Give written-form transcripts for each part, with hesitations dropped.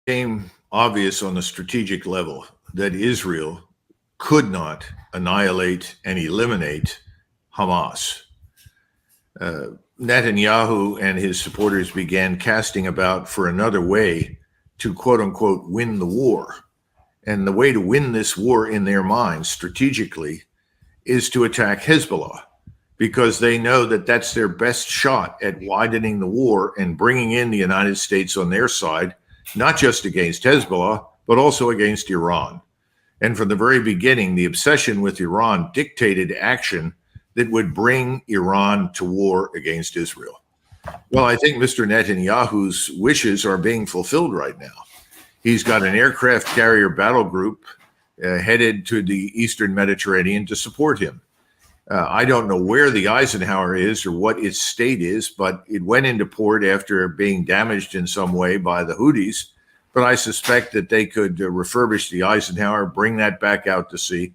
became obvious on the strategic level that Israel could not annihilate and eliminate Hamas. Netanyahu and his supporters began casting about for another way to, quote unquote, win the war. And the way to win this war in their minds strategically is to attack Hezbollah, because they know that that's their best shot at widening the war and bringing in the United States on their side, not just against Hezbollah, but also against Iran. And from the very beginning, the obsession with Iran dictated action that would bring Iran to war against Israel. Well, I think Mr. Netanyahu's wishes are being fulfilled right now. He's got an aircraft carrier battle group headed to the Eastern Mediterranean to support him. I don't know where the Eisenhower is or what its state is, but it went into port after being damaged in some way by the Houthis. But I suspect that they could refurbish the Eisenhower, bring that back out to sea,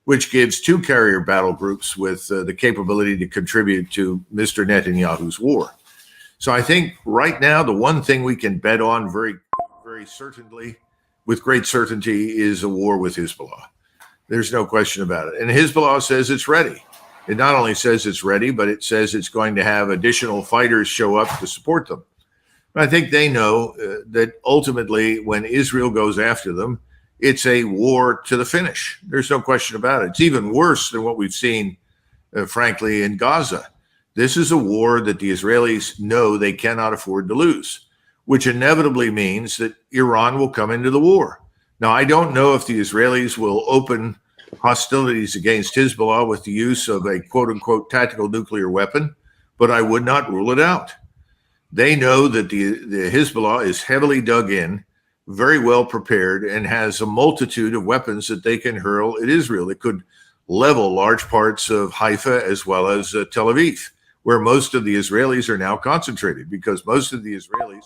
which gives two carrier battle groups with the capability to contribute to Mr. Netanyahu's war. So I think right now, the one thing we can bet on very certainly, with great certainty, is a war with Hezbollah. There's no question about it. And Hezbollah says it's ready. It not only says it's ready, but it says it's going to have additional fighters show up to support them. I think they know that ultimately, when Israel goes after them, it's a war to the finish. There's no question about it. It's even worse than what we've seen, frankly, in Gaza. This is a war that the Israelis know they cannot afford to lose, which inevitably means that Iran will come into the war. Now, I don't know if the Israelis will open hostilities against Hezbollah with the use of a quote-unquote tactical nuclear weapon, but I would not rule it out. They know that the Hezbollah is heavily dug in, very well prepared, and has a multitude of weapons that they can hurl at Israel. It could level large parts of Haifa as well as Tel Aviv, where most of the Israelis are now concentrated, because most of the Israelis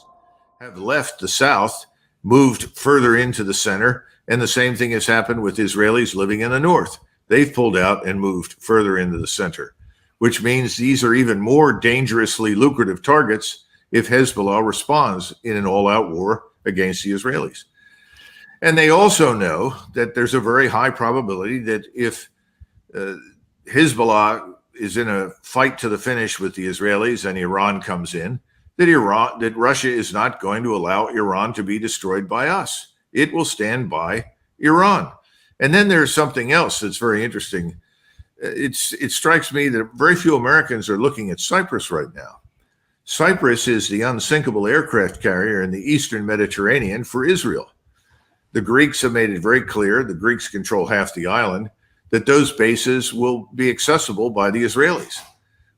have left the south, moved further into the center, and the same thing has happened with Israelis living in the north. They've pulled out and moved further into the center, which means these are even more dangerously lucrative targets if Hezbollah responds in an all-out war against the Israelis. And they also know that there's a very high probability that if Hezbollah is in a fight to the finish with the Israelis and Iran comes in, that Russia is not going to allow Iran to be destroyed by us. It will stand by Iran. And then there's something else that's very interesting. It strikes me that very few Americans are looking at Cyprus right now. Cyprus is the unsinkable aircraft carrier in the Eastern Mediterranean for Israel. The Greeks have made it very clear, the Greeks control half the island, that those bases will be accessible by the Israelis.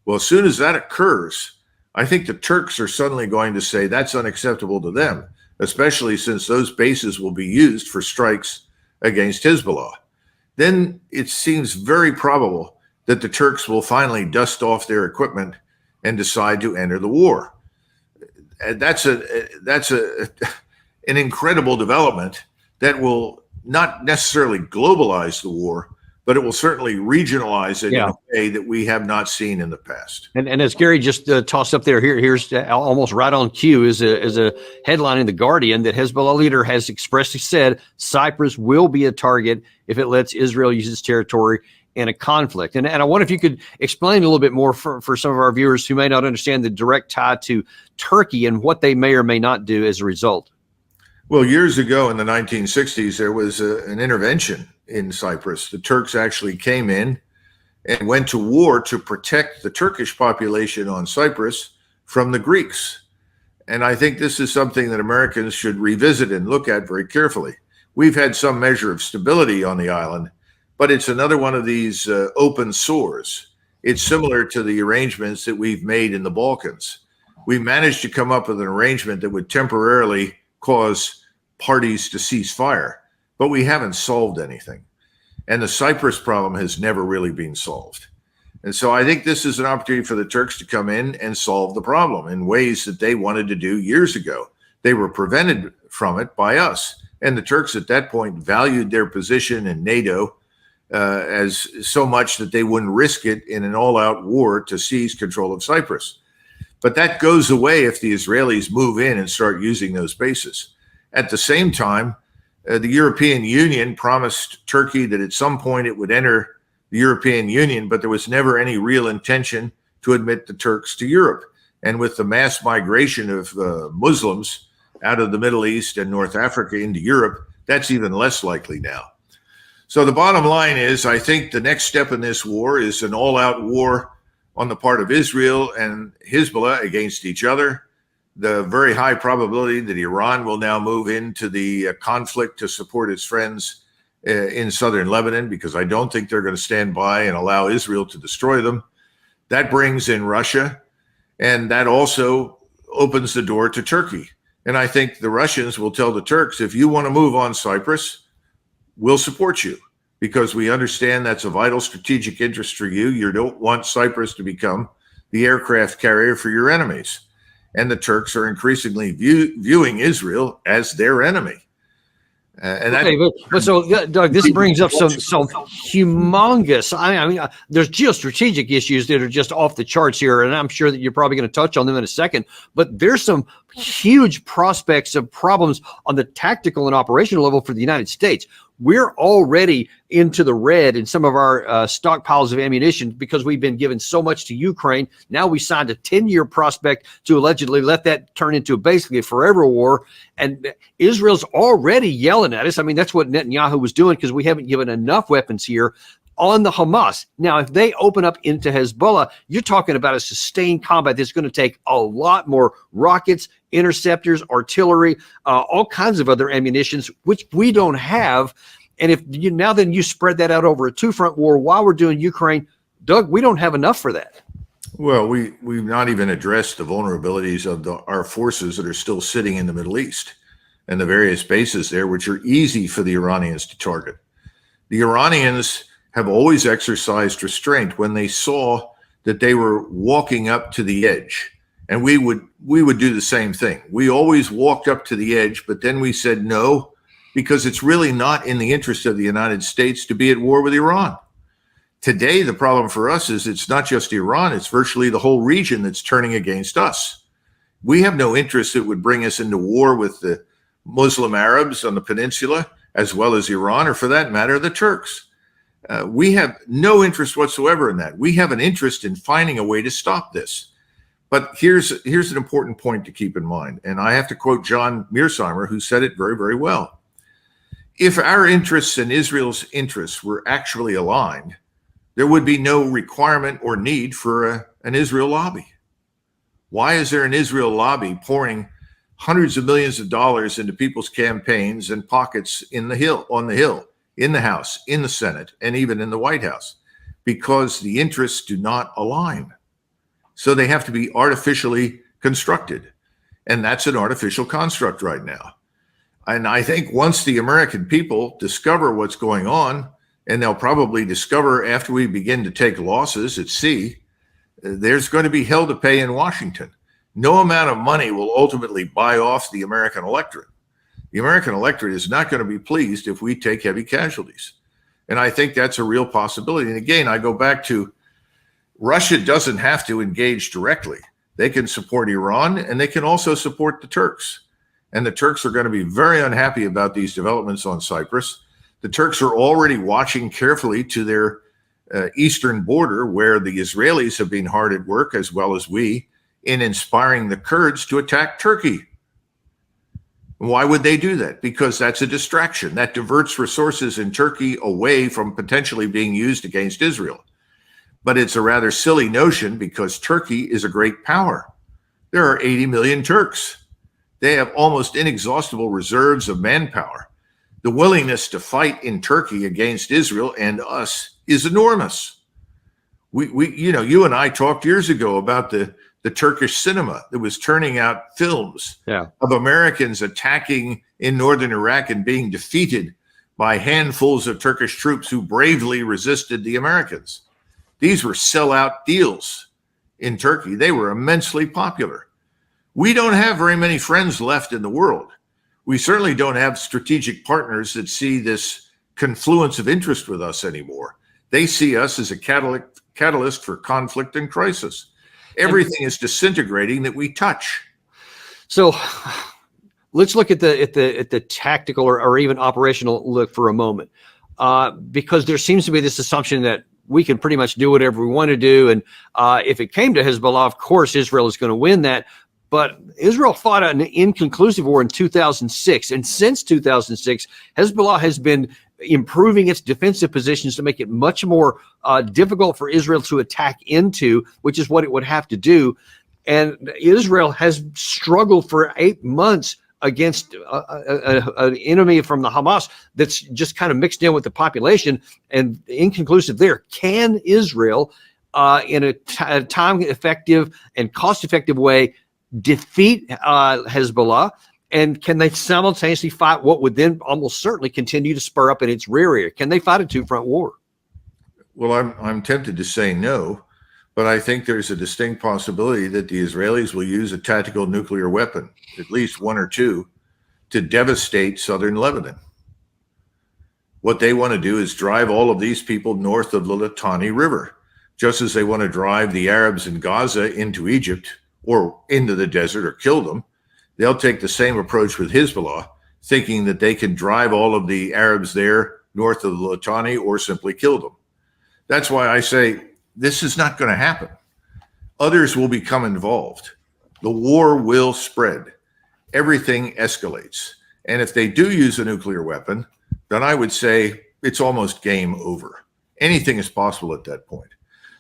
Well, as soon as that occurs, I think the Turks are suddenly going to say that's unacceptable to them, especially since those bases will be used for strikes against Hezbollah. Then it seems very probable that the Turks will finally dust off their equipment and decide to enter the war. And that's an incredible development that will not necessarily globalize the war, but it will certainly regionalize it in a way that we have not seen in the past. And as Gary just tossed up there, here's almost right on cue is a headline in The Guardian that Hezbollah leader has expressly said Cyprus will be a target if it lets Israel use its territory in a conflict. And I wonder if you could explain a little bit more for some of our viewers who may not understand the direct tie to Turkey and what they may or may not do as a result. Well, years ago in the 1960s, there was an intervention in Cyprus. The Turks actually came in and went to war to protect the Turkish population on Cyprus from the Greeks. And I think this is something that Americans should revisit and look at very carefully. We've had some measure of stability on the island, but it's another one of these open sores. It's similar to the arrangements that we've made in the Balkans. We managed to come up with an arrangement that would temporarily cause parties to cease fire, but we haven't solved anything. And the Cyprus problem has never really been solved. And so I think this is an opportunity for the Turks to come in and solve the problem in ways that they wanted to do years ago. They were prevented from it by us. And the Turks at that point valued their position in NATO as so much that they wouldn't risk it in an all-out war to seize control of Cyprus. But that goes away if the Israelis move in and start using those bases. At the same time, the European Union promised Turkey that at some point it would enter the European Union, but there was never any real intention to admit the Turks to Europe. And with the mass migration of Muslims out of the Middle East and North Africa into Europe, that's even less likely now. So the bottom line is, I think the next step in this war is an all-out war on the part of Israel and Hezbollah against each other. The very high probability that Iran will now move into the conflict to support its friends in southern Lebanon, because I don't think they're going to stand by and allow Israel to destroy them. That brings in Russia, and that also opens the door to Turkey. And I think the Russians will tell the Turks, if you want to move on Cyprus, we'll support you, because we understand that's a vital strategic interest for you. You don't want Cyprus to become the aircraft carrier for your enemies. And the Turks are increasingly viewing Israel as their enemy. But so, Doug, this brings up some humongous. I mean, there's geostrategic issues that are just off the charts here, and I'm sure that you're probably going to touch on them in a second. But there's some huge prospects of problems on the tactical and operational level for the United States. We're already into the red in some of our stockpiles of ammunition because we've been given so much to Ukraine. Now we signed a 10-year prospect to allegedly let that turn into basically a forever war. And Israel's already yelling at us. I mean, that's what Netanyahu was doing, because we haven't given enough weapons here on the Hamas. Now, if they open up into Hezbollah, you're talking about a sustained combat that's going to take a lot more rockets, interceptors, artillery, all kinds of other ammunitions, which we don't have. And if you now then you spread that out over a two-front war while we're doing Ukraine, Doug, we don't have enough for that. Well, we've not even addressed the vulnerabilities of our forces that are still sitting in the Middle East and the various bases there, which are easy for the Iranians to target. The Iranians have always exercised restraint when they saw that they were walking up to the edge. And we would do the same thing. We always walked up to the edge, but then we said no, because it's really not in the interest of the United States to be at war with Iran. Today, the problem for us is it's not just Iran, it's virtually the whole region that's turning against us. We have no interest that would bring us into war with the Muslim Arabs on the peninsula, as well as Iran, or for that matter, the Turks. We have no interest whatsoever in that. We have an interest in finding a way to stop this. But here's an important point to keep in mind. And I have to quote John Mearsheimer, who said it very, very well. If our interests and Israel's interests were actually aligned, there would be no requirement or need for an Israel lobby. Why is there an Israel lobby pouring hundreds of millions of dollars into people's campaigns and pockets on the Hill, in the House, in the Senate, and even in the White House? Because the interests do not align. So they have to be artificially constructed. And that's an artificial construct right now. And I think once the American people discover what's going on, and they'll probably discover after we begin to take losses at sea, there's going to be hell to pay in Washington. No amount of money will ultimately buy off the American electorate. The American electorate is not going to be pleased if we take heavy casualties. And I think that's a real possibility. And again, I go back to Russia doesn't have to engage directly. They can support Iran, and they can also support the Turks. And the Turks are going to be very unhappy about these developments on Cyprus. The Turks are already watching carefully to their eastern border, where the Israelis have been hard at work, as well as we, in inspiring the Kurds to attack Turkey. Why would they do that? Because that's a distraction. That diverts resources in Turkey away from potentially being used against Israel. But it's a rather silly notion, because Turkey is a great power. There are 80 million Turks. They have almost inexhaustible reserves of manpower. The willingness to fight in Turkey against Israel and us is enormous. You and I talked years ago about the Turkish cinema that was turning out films of Americans attacking in northern Iraq and being defeated by handfuls of Turkish troops who bravely resisted the Americans. These were sellout deals in Turkey. They were immensely popular. We don't have very many friends left in the world. We certainly don't have strategic partners that see this confluence of interest with us anymore. They see us as a catalyst for conflict and crisis. Everything is disintegrating that we touch. So let's look at the tactical or even operational look for a moment, because there seems to be this assumption that we can pretty much do whatever we want to do, and if it came to Hezbollah, of course Israel is going to win that. But Israel fought an inconclusive war in 2006, and since 2006, Hezbollah has been improving its defensive positions to make it much more difficult for Israel to attack into, which is what it would have to do. And Israel has struggled for 8 months against an enemy from the Hamas that's just kind of mixed in with the population, and inconclusive there. Can Israel, in a time-effective and cost-effective way, defeat Hezbollah? And can they simultaneously fight what would then almost certainly continue to spur up in its rear area? Can they fight a two-front war? Well, I'm tempted to say no, but I think there's a distinct possibility that the Israelis will use a tactical nuclear weapon, at least one or two, to devastate southern Lebanon. What they want to do is drive all of these people north of the Litani River, just as they want to drive the Arabs in Gaza into Egypt or into the desert or kill them. They'll take the same approach with Hezbollah, thinking that they can drive all of the Arabs there north of the Litani or simply kill them. That's why I say this is not going to happen. Others will become involved. The war will spread. Everything escalates. And if they do use a nuclear weapon, then I would say it's almost game over. Anything is possible at that point.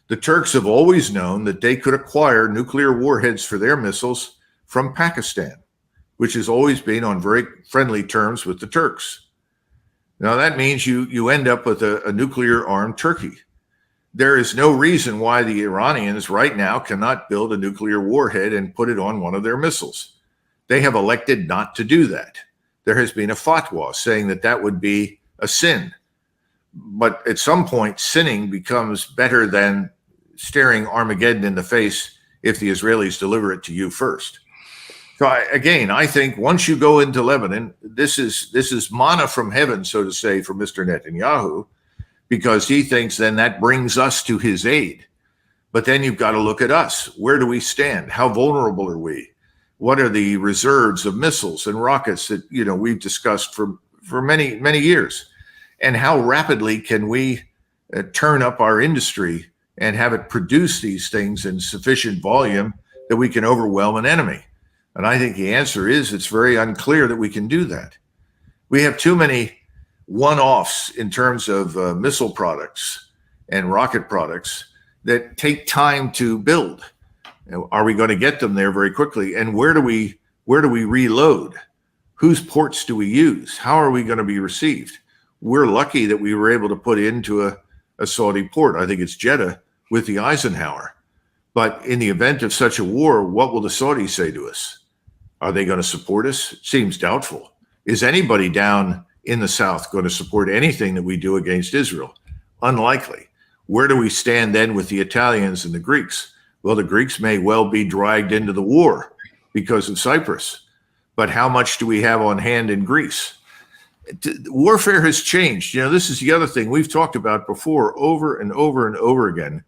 The Turks have always known that they could acquire nuclear warheads for their missiles from Pakistan, which has always been on very friendly terms with the Turks. Now that means you end up with a nuclear-armed Turkey. There is no reason why the Iranians right now cannot build a nuclear warhead and put it on one of their missiles. They have elected not to do that. There has been a fatwa saying that that would be a sin. But at some point, sinning becomes better than staring Armageddon in the face if the Israelis deliver it to you first. So I think once you go into Lebanon, this is manna from heaven, so to say, for Mr. Netanyahu, because he thinks then that brings us to his aid. But then you've got to look at us. Where do we stand? How vulnerable are we? What are the reserves of missiles and rockets that we've discussed for many, many years? And how rapidly can we turn up our industry and have it produce these things in sufficient volume that we can overwhelm an enemy? And I think the answer is it's very unclear that we can do that. We have too many one-offs in terms of missile products and rocket products that take time to build. Are we going to get them there very quickly? And where do we reload? Whose ports do we use? How are we going to be received? We're lucky that we were able to put into a Saudi port. I think it's Jeddah with the Eisenhower. But in the event of such a war, what will the Saudis say to us? Are they going to support us? It seems doubtful. Is anybody down in the South going to support anything that we do against Israel? Unlikely. Where do we stand then with the Italians and the Greeks? Well, the Greeks may well be dragged into the war because of Cyprus. But how much do we have on hand in Greece? Warfare has changed. This is the other thing we've talked about before over and over and over again.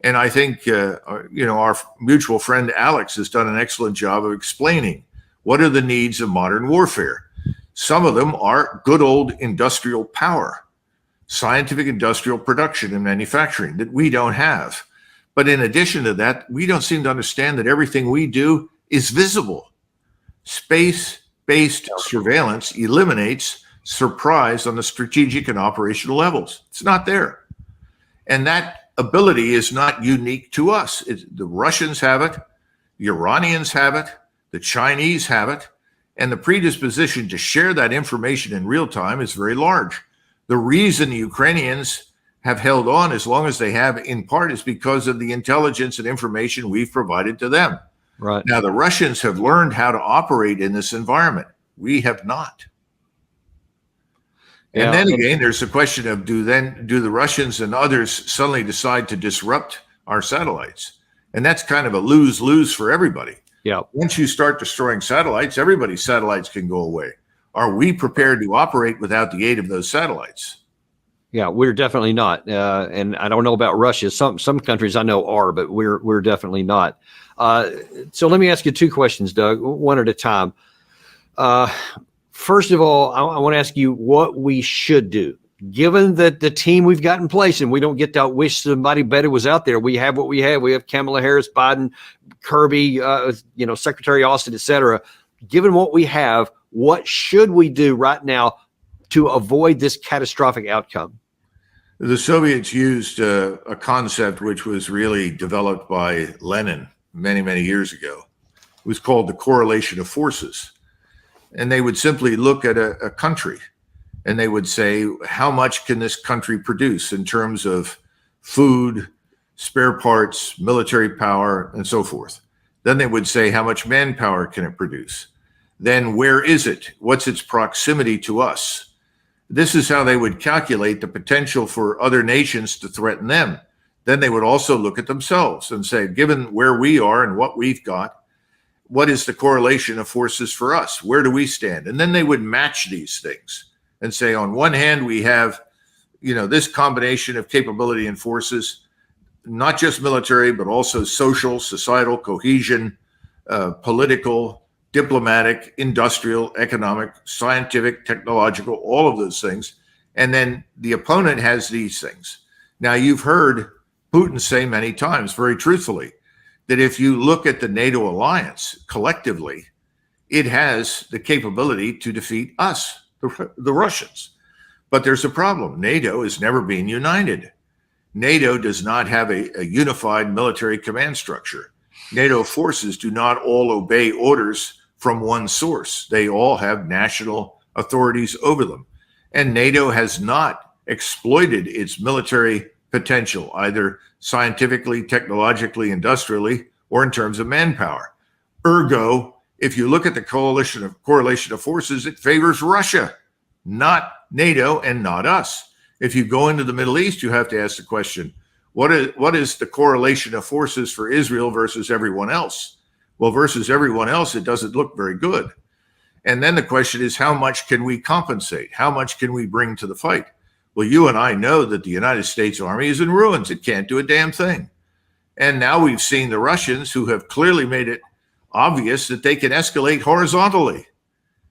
And I think, our mutual friend Alex has done an excellent job of explaining what are the needs of modern warfare. Some of them are good old industrial power, scientific industrial production and manufacturing that we don't have. But in addition to that, we don't seem to understand that everything we do is visible. Space-based surveillance eliminates surprise on the strategic and operational levels. It's not there. And that ability is not unique to us. The Russians have it, the Iranians have it, the Chinese have it, and the predisposition to share that information in real time is very large. The reason the Ukrainians have held on as long as they have, in part, is because of the intelligence and information we've provided to them. Right. Now, the Russians have learned how to operate in this environment. We have not. And then again, there's the question of do the Russians and others suddenly decide to disrupt our satellites? And that's kind of a lose-lose for everybody. Yeah. Once you start destroying satellites, everybody's satellites can go away. Are we prepared to operate without the aid of those satellites? Yeah, we're definitely not. And I don't know about Russia. Some countries I know are, but we're definitely not. So let me ask you two questions, Doug, one at a time. First of all, I want to ask you what we should do. Given that the team we've got in place, and we don't get to wish somebody better was out there. We have what we have. We have Kamala Harris, Biden, Kirby, Secretary Austin, et cetera. Given what we have, what should we do right now to avoid this catastrophic outcome? The Soviets used a concept which was really developed by Lenin many, many years ago. It was called the correlation of forces. And they would simply look at a country and they would say, how much can this country produce in terms of food, spare parts, military power, and so forth? Then they would say, how much manpower can it produce? Then where is it? What's its proximity to us? This is how they would calculate the potential for other nations to threaten them. Then they would also look at themselves and say, given where we are and what we've got, what is the correlation of forces for us? Where do we stand? And then they would match these things and say, on one hand, we have, this combination of capability and forces, not just military, but also social, societal, cohesion, political, diplomatic, industrial, economic, scientific, technological, all of those things. And then the opponent has these things. Now, you've heard Putin say many times, very truthfully, that if you look at the NATO alliance collectively, it has the capability to defeat us, the Russians. But there's a problem. NATO has never been united. NATO does not have a unified military command structure. NATO forces do not all obey orders from one source. They all have national authorities over them. And NATO has not exploited its military potential, either scientifically, technologically, industrially, or in terms of manpower. Ergo, if you look at the correlation of forces, it favors Russia, not NATO and not us. If you go into the Middle East, you have to ask the question, what is the correlation of forces for Israel versus everyone else? Well, versus everyone else, it doesn't look very good. And then the question is, how much can we compensate? How much can we bring to the fight? Well, you and I know that the United States Army is in ruins. It can't do a damn thing. And now we've seen the Russians, who have clearly made it obvious that they can escalate horizontally.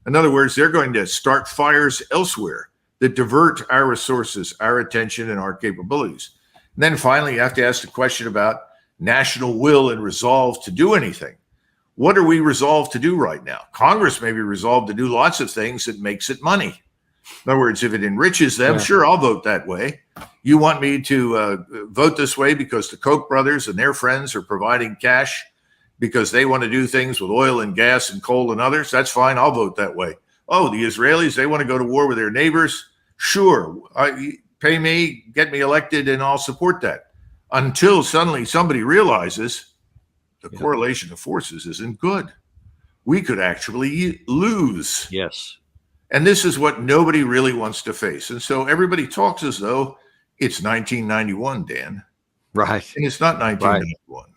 In other words, they're going to start fires elsewhere that divert our resources, our attention, and our capabilities. And then finally, you have to ask the question about national will and resolve to do anything. What are we resolved to do right now? Congress may be resolved to do lots of things that makes it money. In other words, if it enriches them, sure, I'll vote that way. You want me to vote this way because the Koch brothers and their friends are providing cash because they want to do things with oil and gas and coal and others? That's fine. I'll vote that way. Oh, the Israelis, they want to go to war with their neighbors? Sure. Pay me, get me elected, and I'll support that. Until suddenly somebody realizes the correlation of forces isn't good. We could actually lose. Yes. And this is what nobody really wants to face. And so everybody talks as though it's 1991, Dan. Right. And it's not 1991. Right.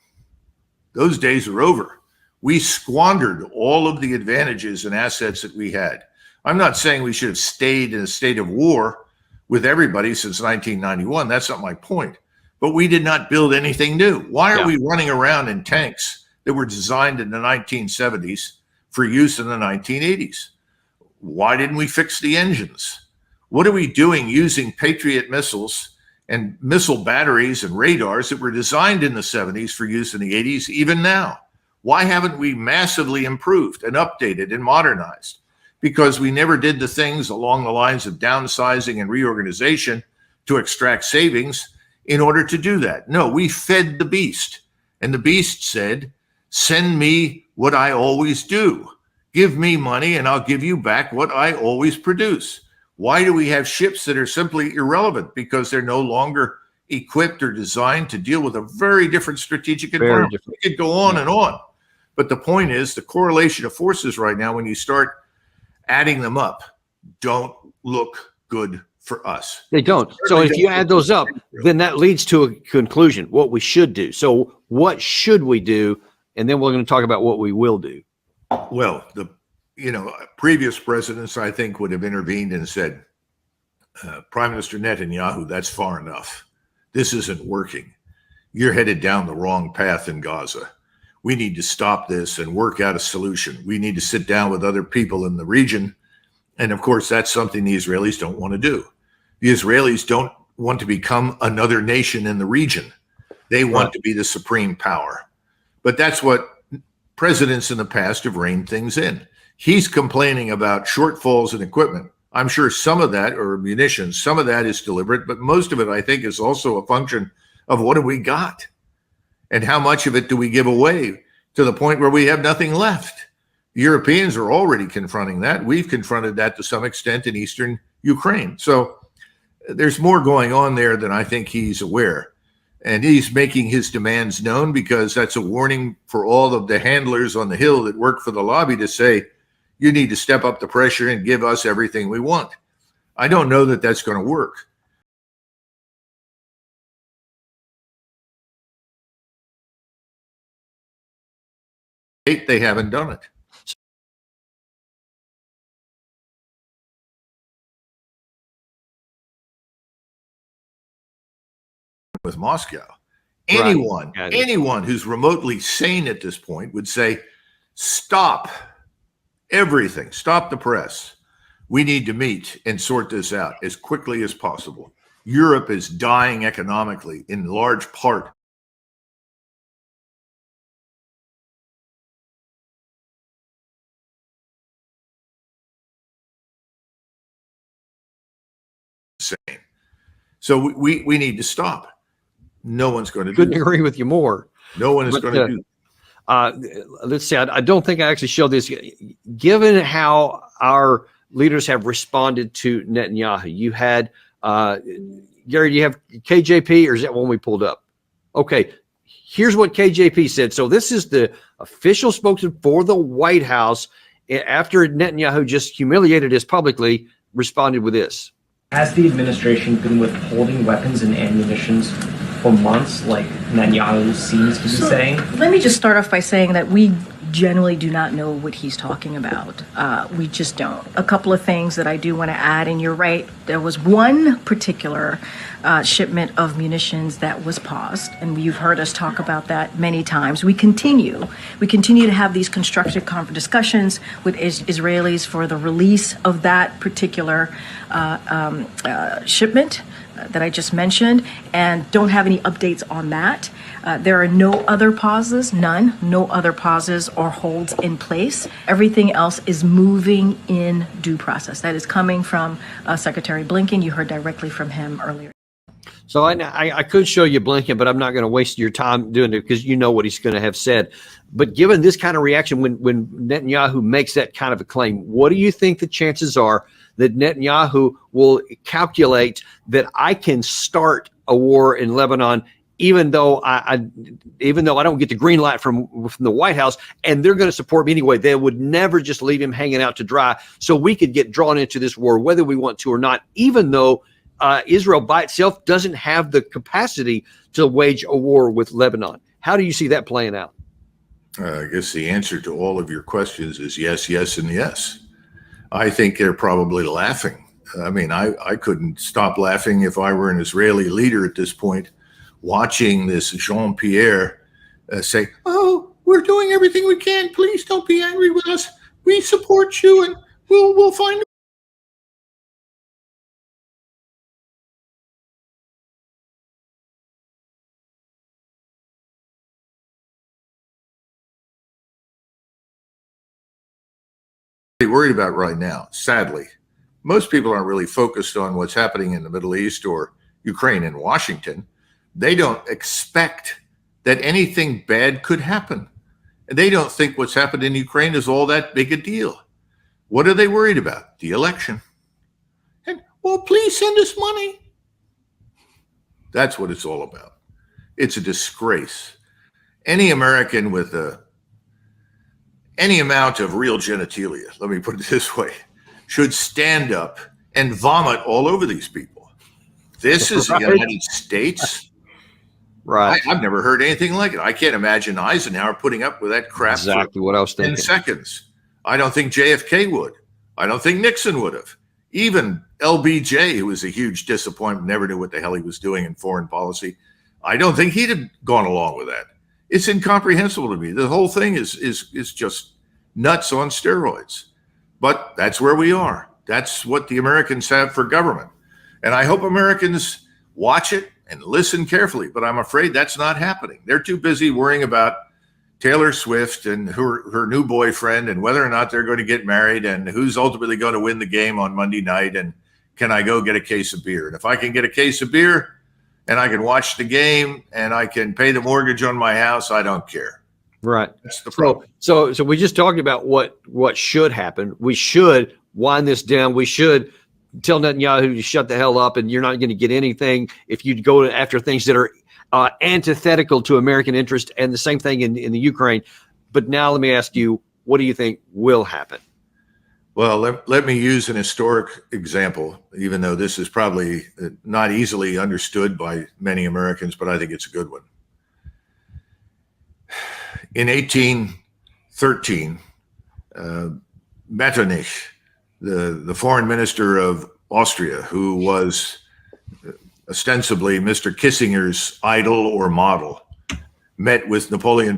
Those days are over. We squandered all of the advantages and assets that we had. I'm not saying we should have stayed in a state of war with everybody since 1991. That's not my point. But we did not build anything new. Why are we running around in tanks that were designed in the 1970s for use in the 1980s? Why didn't we fix the engines? What are we doing using Patriot missiles and missile batteries and radars that were designed in the 70s for use in the 80s, even now? Why haven't we massively improved and updated and modernized? Because we never did the things along the lines of downsizing and reorganization to extract savings in order to do that. No, we fed the beast. And the beast said, send me what I always do. Give me money and I'll give you back what I always produce. Why do we have ships that are simply irrelevant? Because they're no longer equipped or designed to deal with a very different strategic environment. We could go on and on. But the point is, the correlation of forces right now, when you start adding them up, don't look good for us. They don't. So if you add those up, then that leads to a conclusion, what we should do. So what should we do? And then we're going to talk about what we will do. Well, previous presidents, I think, would have intervened and said, Prime Minister Netanyahu, that's far enough. This isn't working. You're headed down the wrong path in Gaza. we need to stop this and work out a solution. We need to sit down with other people in the region. And of course, that's something the Israelis don't want to do. The Israelis don't want to become another nation in the region. They want to be the supreme power. But that's what presidents in the past have reined things in. He's complaining about shortfalls in equipment. I'm sure some of that, or munitions, some of that is deliberate, but most of it, I think, is also a function of what have we got and how much of it do we give away to the point where we have nothing left. The Europeans are already confronting that. We've confronted that to some extent in eastern Ukraine. So there's more going on there than I think he's aware. And he's making his demands known because that's a warning for all of the handlers on the Hill that work for the lobby to say, you need to step up the pressure and give us everything we want. I don't know that that's going to work. They haven't done it. With Moscow. Anyone who's remotely sane at this point would say, stop everything, stop the press. We need to meet and sort this out as quickly as possible. Europe is dying economically in large part. So we need to stop. No one's going to do Couldn't agree with you more. No one is going to do. Let's see. I don't think I actually showed this. Given how our leaders have responded to Netanyahu, you had Gary. Do you have KJP, or is that one we pulled up? Okay. Here's what KJP said. So this is the official spokesman for the White House after Netanyahu just humiliated us publicly. Responded with this. Has the administration been withholding weapons and ammunition for months, like Netanyahu seems to be saying? Let me just start off by saying that we generally do not know what he's talking about. We just don't. A couple of things that I do want to add, and you're right, there was one particular shipment of munitions that was paused, and you've heard us talk about that many times. We continue to have these constructive discussions with Israelis for the release of that particular shipment that I just mentioned, and don't have any updates on that. There are no other pauses, no other pauses or holds in place. Everything else is moving in due process. That is coming from Secretary Blinken. You heard directly from him earlier. So I could show you Blinken, but I'm not going to waste your time doing it because you know what he's going to have said. But given this kind of reaction, when Netanyahu makes that kind of a claim, what do you think the chances are that Netanyahu will calculate that I can start a war in Lebanon, even though I don't get the green light from the White House, and they're going to support me anyway? They would never just leave him hanging out to dry, so we could get drawn into this war whether we want to or not, even though Israel by itself doesn't have the capacity to wage a war with Lebanon. How do you see that playing out? I guess the answer to all of your questions is yes, yes, and yes. I think they're probably laughing. I mean, I couldn't stop laughing if I were an Israeli leader at this point, watching this Jean-Pierre say, "Oh, we're doing everything we can. Please don't be angry with us. We support you, and we'll find." Worried about right now, sadly. Most people aren't really focused on what's happening in the Middle East or Ukraine and Washington. They don't expect that anything bad could happen. They don't think what's happened in Ukraine is all that big a deal. What are they worried about? The election. And, well, please send us money. That's what it's all about. It's a disgrace. Any American with any amount of real genitalia, let me put it this way, should stand up and vomit all over these people. This is the United States. Right. I've never heard anything like it. I can't imagine Eisenhower putting up with that crap Exactly for what I was thinking. 10 seconds. I don't think JFK would. I don't think Nixon would have. Even LBJ, who was a huge disappointment, never knew what the hell he was doing in foreign policy, I don't think he'd have gone along with that. It's incomprehensible to me. The whole thing is just nuts on steroids. But that's where we are. That's what the Americans have for government. And I hope Americans watch it and listen carefully, but I'm afraid that's not happening. They're too busy worrying about Taylor Swift and her new boyfriend and whether or not they're going to get married and who's ultimately going to win the game on Monday night and can I go get a case of beer? And if I can get a case of beer and I can watch the game and I can pay the mortgage on my house, I don't care. Right. That's the problem. So we just talked about what should happen. We should wind this down. We should tell Netanyahu to shut the hell up and you're not going to get anything if you go after things that are antithetical to American interest, and the same thing in the Ukraine. But now let me ask you, what do you think will happen? Well, let me use an historic example, even though this is probably not easily understood by many Americans, but I think it's a good one. In 1813, Metternich, the foreign minister of Austria, who was ostensibly Mr. Kissinger's idol or model, met with Napoleon